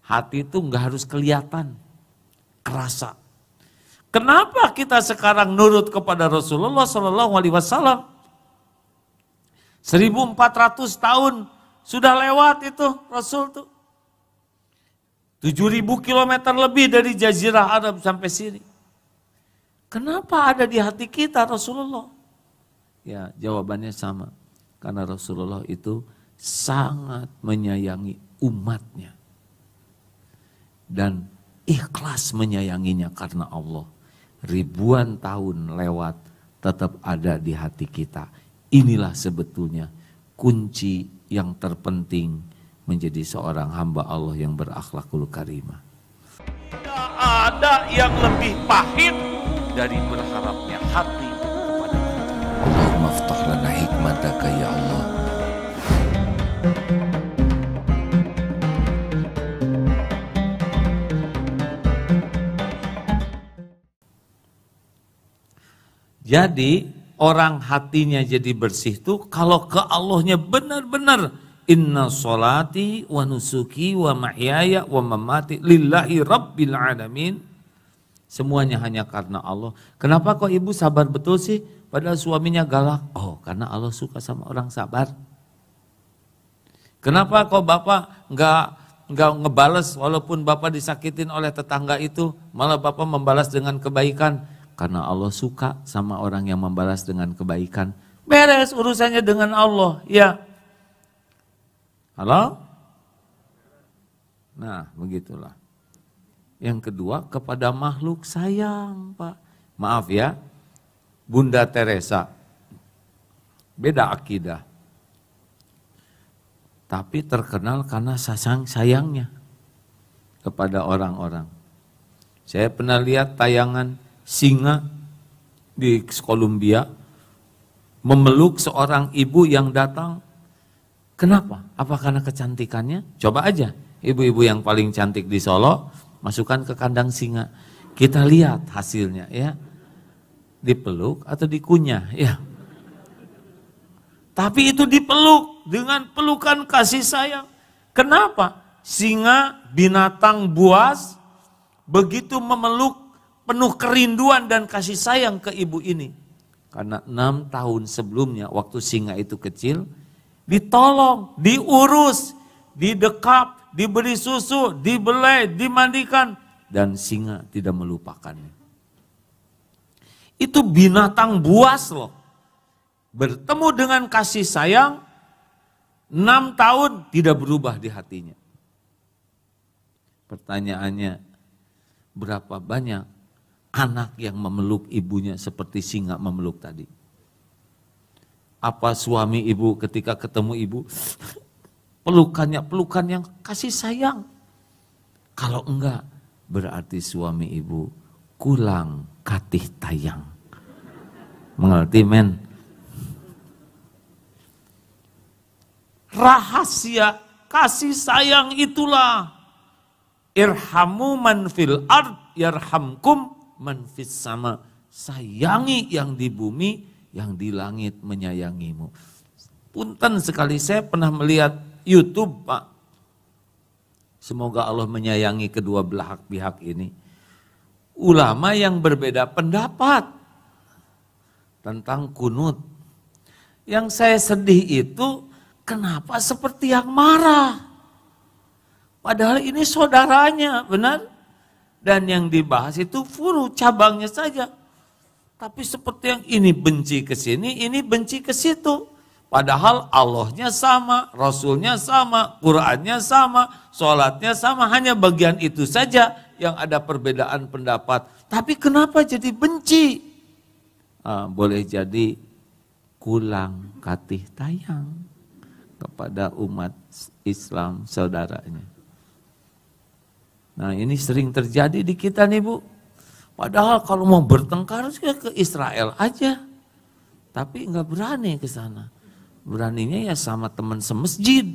Hati itu nggak harus kelihatan, kerasa. Kenapa kita sekarang nurut kepada Rasulullah Shallallahu Alaihi Wasallam? 1400 tahun sudah lewat itu Rasul tuh. 7000 kilometer lebih dari Jazirah Arab sampai sini. Kenapa ada di hati kita Rasulullah? Ya, jawabannya sama. Karena Rasulullah itu sangat menyayangi umatnya. Dan ikhlas menyayanginya karena Allah. Ribuan tahun lewat tetap ada di hati kita. Inilah sebetulnya kunci yang terpenting menjadi seorang hamba Allah yang berakhlakul karimah. Tidak ada yang lebih pahit dari berharapnya hati kepada Allah. Allahumma ftah lana hikmataka ya Allah. Jadi orang hatinya jadi bersih tuh kalau ke Allahnya benar-benar inna sholati wa nusuki wa mahyaya wa mamati lillahi rabbil alamin. Semuanya hanya karena Allah. Kenapa kok ibu sabar betul sih padahal suaminya galak? Oh, karena Allah suka sama orang sabar. Kenapa kok bapak nggak ngebales walaupun bapak disakitin oleh tetangga itu, malah bapak membalas dengan kebaikan? Karena Allah suka sama orang yang membalas dengan kebaikan. Beres urusannya dengan Allah, ya. Halo? Nah, begitulah. Yang kedua, kepada makhluk sayang, Pak. Maaf ya, Bunda Teresa. Beda akidah. Tapi terkenal karena sayangnya kepada orang-orang. Saya pernah lihat tayangan singa di Kolombia memeluk seorang ibu yang datang. Kenapa? Apa karena kecantikannya? Coba aja ibu-ibu yang paling cantik di Solo masukkan ke kandang singa. Kita lihat hasilnya ya. Dipeluk atau dikunyah ya. Tapi itu dipeluk dengan pelukan kasih sayang. Kenapa? Singa binatang buas begitu memeluk penuh kerinduan dan kasih sayang ke ibu ini. Karena 6 tahun sebelumnya waktu singa itu kecil, ditolong, diurus, didekap, diberi susu, dibelai, dimandikan. Dan singa tidak melupakannya. Itu binatang buas loh. Bertemu dengan kasih sayang, 6 tahun tidak berubah di hatinya. Pertanyaannya, berapa banyak anak yang memeluk ibunya seperti singa memeluk tadi? Apa suami ibu ketika ketemu ibu, pelukannya pelukan yang kasih sayang? Kalau enggak, berarti suami ibu kurang katih tayang. Mengerti men? Rahasia kasih sayang itulah irhamu man fil ard yarhamkum man fis sama. Sayangi yang di bumi, yang di langit menyayangimu. Punten sekali saya pernah melihat YouTube, Pak. Semoga Allah menyayangi kedua belah pihak ini. Ulama yang berbeda pendapat tentang kunut. Yang saya sedih itu kenapa seperti yang marah. Padahal ini saudaranya, benar? Dan yang dibahas itu furu, cabangnya saja. Tapi seperti yang ini benci ke sini, ini benci ke situ. Padahal Allahnya sama, Rasulnya sama, Qurannya sama, sholatnya sama. Hanya bagian itu saja yang ada perbedaan pendapat. Tapi kenapa jadi benci? Boleh jadi kurang katih tayang kepada umat Islam saudaranya. Nah ini sering terjadi di kita nih Bu. Padahal kalau mau bertengkar ke Israel aja. Tapi nggak berani ke sana. Beraninya ya sama teman semasjid.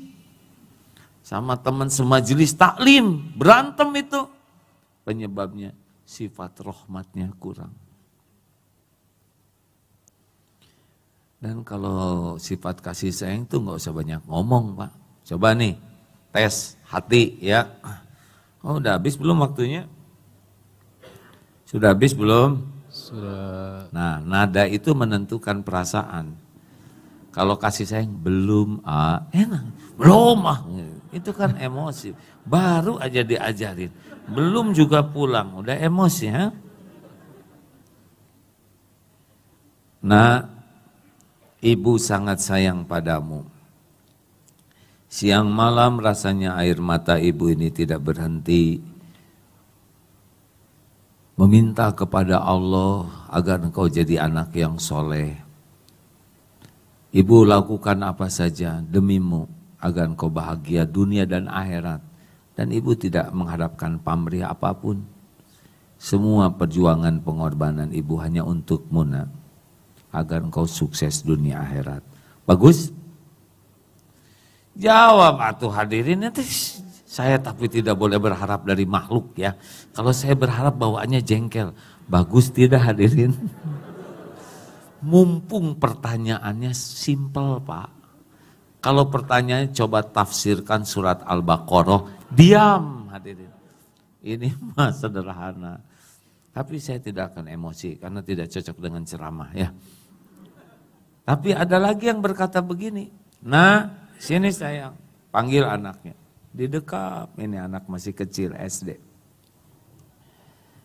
Sama teman semajelis taklim. Berantem itu. Penyebabnya sifat rahmatnya kurang. Dan kalau sifat kasih sayang itu nggak usah banyak ngomong Pak. Coba nih tes hati ya. Oh, udah habis belum waktunya? Sudah habis belum? Sudah. Nah, nada itu menentukan perasaan. Kalau kasih sayang belum, enak, belum itu kan emosi. Baru aja diajarin, belum juga pulang, udah emosi ya. Nah, ibu sangat sayang padamu. Siang malam rasanya air mata ibu ini tidak berhenti meminta kepada Allah agar engkau jadi anak yang soleh. Ibu lakukan apa saja demimu agar engkau bahagia dunia dan akhirat. Dan ibu tidak mengharapkan pamrih apapun. Semua perjuangan pengorbanan ibu hanya untukmu nak, agar engkau sukses dunia akhirat. Bagus? Jawab atuh hadirin, nanti saya tapi tidak boleh berharap dari makhluk ya. Kalau saya berharap bawaannya jengkel. Bagus tidak hadirin? Mumpung pertanyaannya simpel Pak. Kalau pertanyaannya coba tafsirkan surat Al-Baqarah, diam hadirin. Ini mah sederhana. Tapi saya tidak akan emosi karena tidak cocok dengan ceramah ya. Tapi ada lagi yang berkata begini, nah sini sayang, panggil anaknya. Didekap, ini anak masih kecil SD.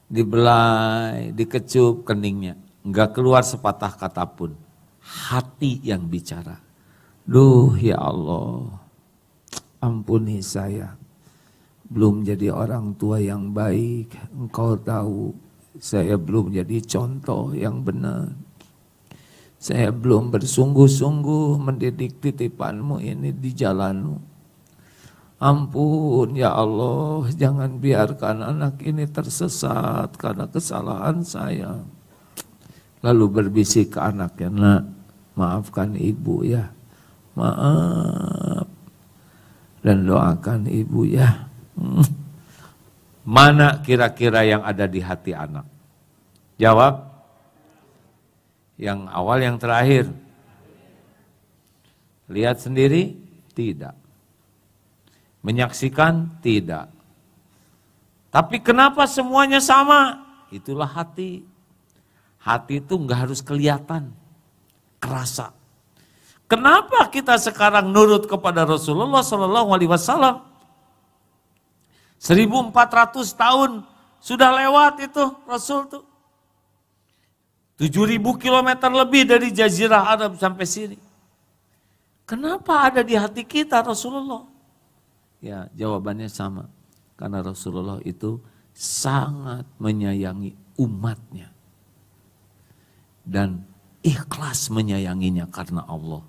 Dibelai, dikecup keningnya. Enggak keluar sepatah kata pun. Hati yang bicara. Duh ya Allah, ampuni saya. Belum jadi orang tua yang baik. Engkau tahu, saya belum jadi contoh yang benar. Saya belum bersungguh-sungguh mendidik titipanmu ini di jalanmu. Ampun ya Allah, jangan biarkan anak ini tersesat karena kesalahan saya. Lalu berbisik ke anaknya, nak, maafkan ibu ya, maaf. Dan doakan ibu ya. Mana kira-kira yang ada di hati anak? Jawab. Yang awal, yang terakhir. Lihat sendiri? Tidak. Menyaksikan? Tidak. Tapi kenapa semuanya sama? Itulah hati. Hati itu enggak harus kelihatan, kerasa. Kenapa kita sekarang nurut kepada Rasulullah SAW? 1400 tahun sudah lewat itu Rasul tuh. 7.000 kilometer lebih dari Jazirah Arab sampai sini. Kenapa ada di hati kita Rasulullah? Ya jawabannya sama. Karena Rasulullah itu sangat menyayangi umatnya. Dan ikhlas menyayanginya karena Allah.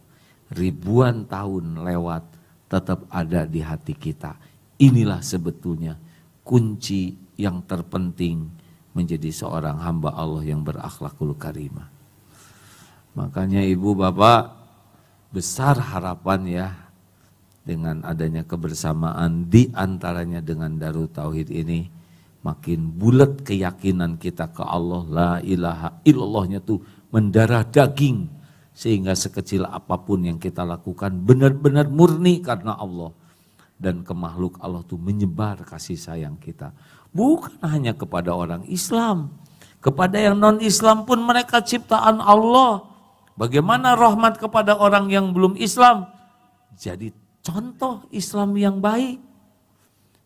Ribuan tahun lewat tetap ada di hati kita. Inilah sebetulnya kunci yang terpenting menjadi seorang hamba Allah yang berakhlakul karimah. Makanya ibu bapak besar harapan ya dengan adanya kebersamaan di antaranya dengan Darut Tauhid ini. Makin bulat keyakinan kita ke Allah, la ilaha illallahnya tuh mendarah daging. Sehingga sekecil apapun yang kita lakukan benar-benar murni karena Allah. Dan ke makhluk Allah tuh menyebar kasih sayang kita. Bukan hanya kepada orang Islam. Kepada yang non-Islam pun mereka ciptaan Allah. Bagaimana rahmat kepada orang yang belum Islam? Jadi contoh Islam yang baik.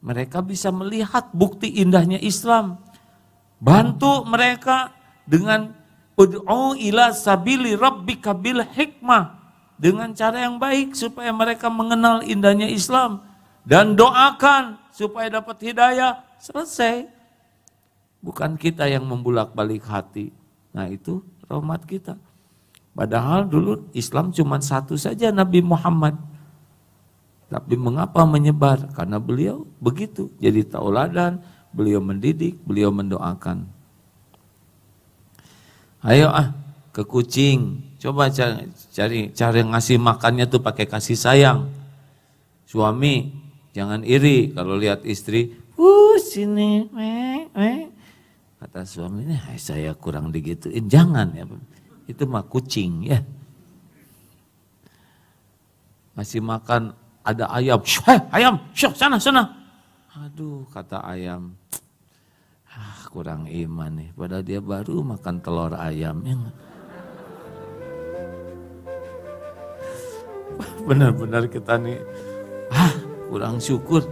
Mereka bisa melihat bukti indahnya Islam. Bantu mereka dengan ud'u ila sabili rabbika bil hikmah. Dengan cara yang baik supaya mereka mengenal indahnya Islam. Dan doakan supaya dapat hidayah. Selesai. Bukan kita yang membulak-balik hati. Nah itu rahmat kita. Padahal dulu Islam cuma satu saja, Nabi Muhammad. Tapi mengapa menyebar? Karena beliau begitu. Jadi tauladan, beliau mendidik, beliau mendoakan. Ayo ke kucing. Coba cari ngasih makannya tuh pakai kasih sayang. Suami jangan iri kalau lihat istri, sini, kata suaminya, saya kurang digituin. Jangan ya, itu mah kucing ya. Ngasih makan. Ada ayam, ayam, sana. Aduh, kata ayam, kurang iman nih, padahal dia baru makan telur ayam. Ya nggak? Benar-benar kita nih, kurang syukur.